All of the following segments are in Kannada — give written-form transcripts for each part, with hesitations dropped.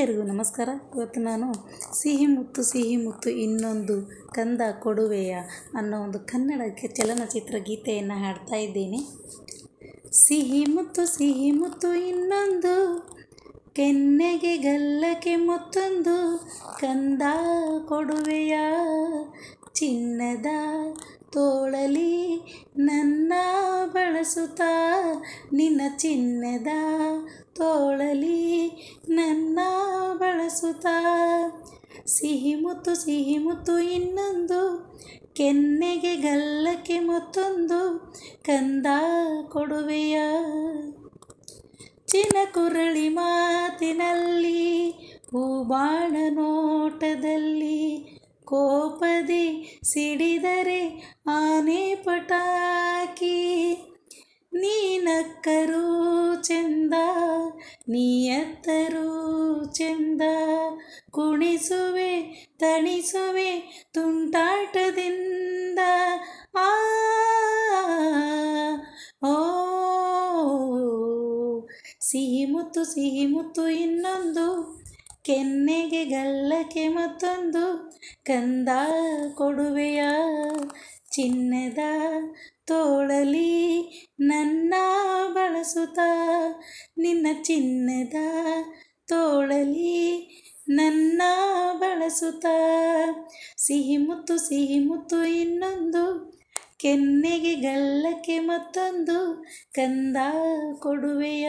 ಎಲ್ಲರಿಗೂ ನಮಸ್ಕಾರ. ಇವತ್ತು ನಾನು ಸಿಹಿ ಮುತ್ತು ಇನ್ನೊಂದು ಕಂದ ಕೊಡುವೆಯ ಅನ್ನೋ ಒಂದು ಕನ್ನಡ ಚಲನಚಿತ್ರ ಗೀತೆಯನ್ನು ಹಾಡ್ತಾ ಇದ್ದೇನೆ. ಸಿಹಿ ಮುತ್ತು ಇನ್ನೊಂದು, ಕೆನ್ನೆಗೆ ಗಲ್ಲಕ್ಕೆ ಮತ್ತೊಂದು, ಕಂದ ಕೊಡುವೆಯ ಚಿನ್ನದ ತೋಳಲಿ ನನ್ನ ಬಳಸುತ್ತಾ, ನಿನ್ನ ಚಿನ್ನದ ತೋಳಲಿ ನನ್ನ ಬಳಸುತ್ತಾ. ಸಿಹಿ ಮುತ್ತು ಇನ್ನೊಂದು, ಕೆನ್ನೆಗೆ ಗಲ್ಲಕ್ಕೆ ಮತ್ತೊಂದು, ಕಂದ ಕೊಡುವೆಯ. ಚಿನಕುರಳಿ ಮಾತಿನಲ್ಲಿ, ಹೂಬಾಣ ನೋಟದಲ್ಲಿ, ಕೋಪದಿ ಸಿಡಿದರೆ ಆನೆ ಪಟಾಕಿ. ನೀನಕ್ಕರೂ ಚೆಂದ, ನೀಯತ್ತರೂ ಚೆಂದ, ಕುಣಿಸುವೆ ತಣಿಸುವೆ ತುಂಟಾಟದಿಂದ. ಆ ಓ ಸಿಹಿ ಮುತ್ತು ಇನ್ನೊಂದು, ಕೆನ್ನೆಗೆ ಗಲ್ಲಕ್ಕೆ ಮತ್ತೊಂದು, ಕಂದ ಕೊಡುವೆಯ ಚಿನ್ನದ ತೋಳಲಿ ನನ್ನ ಬಳಸುತ್ತಾ, ನಿನ್ನ ಚಿನ್ನದ ತೋಳಲಿ ನನ್ನ ಬಳಸುತ್ತಾ. ಸಿಹಿ ಮುತ್ತು ಇನ್ನೊಂದು, ಕೆನ್ನೆಗೆ ಗಲ್ಲಕ್ಕೆ ಮತ್ತೊಂದು, ಕಂದ ಕೊಡುವೆಯ.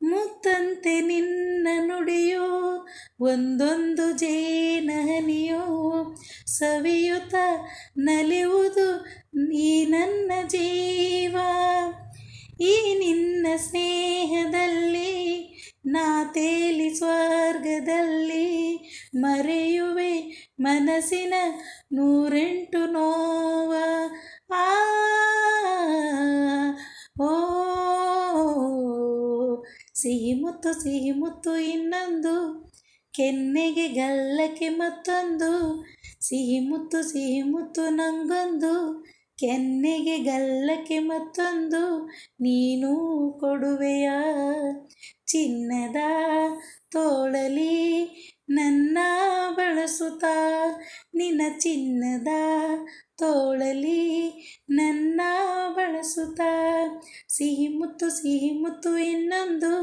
ಮುತ್ತಂತೆ ನಿನ್ನ ನುಡಿಯೋ, ಒಂದೊಂದು ಜೇನಹನಿಯೋ, ಸವಿಯುತ್ತ ನಲಿಯುವುದು ಈ ನನ್ನ ಜೀವ. ಈ ನಿನ್ನ ಸ್ನೇಹದಲ್ಲಿ ನಾ ತೇಲಿ ಸ್ವರ್ಗದಲ್ಲಿ, ಮರೆಯುವೆ ಮನಸ್ಸಿನ 108 ನೋವ. ಓ ಸಿಹಿ ಮುತ್ತು ಇನ್ನೊಂದು, ಕೆನ್ನೆಗೆ ಗಲ್ಲಕ್ಕೆ ಮತ್ತೊಂದು, ಸಿಹಿ ಮುತ್ತು ನಂಗೊಂದು, ಕೆನ್ನೆಗೆ ಗಲ್ಲಕ್ಕೆ ಮತ್ತೊಂದು, ನೀನು ಕೊಡುವೆಯ ಚಿನ್ನದ ತೋಳಲಿ ನನ್ನ ಬಳಸುತ್ತಾ, ನಿನ್ನ ಚಿನ್ನದ ತೋಳಲಿ ನನ್ನ ಬಳಸುತ್ತಾ. ಸಿಹಿ ಮುತ್ತು ಇನ್ನೊಂದು,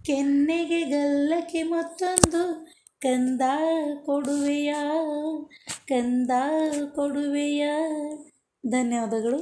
ಕೆನ್ನೆಗೆ ಗಲ್ಲಕ್ಕೆ ಮತ್ತೊಂದು, ಕಂದ ಕೊಡುವೆಯ ಧನ್ಯವಾದಗಳು.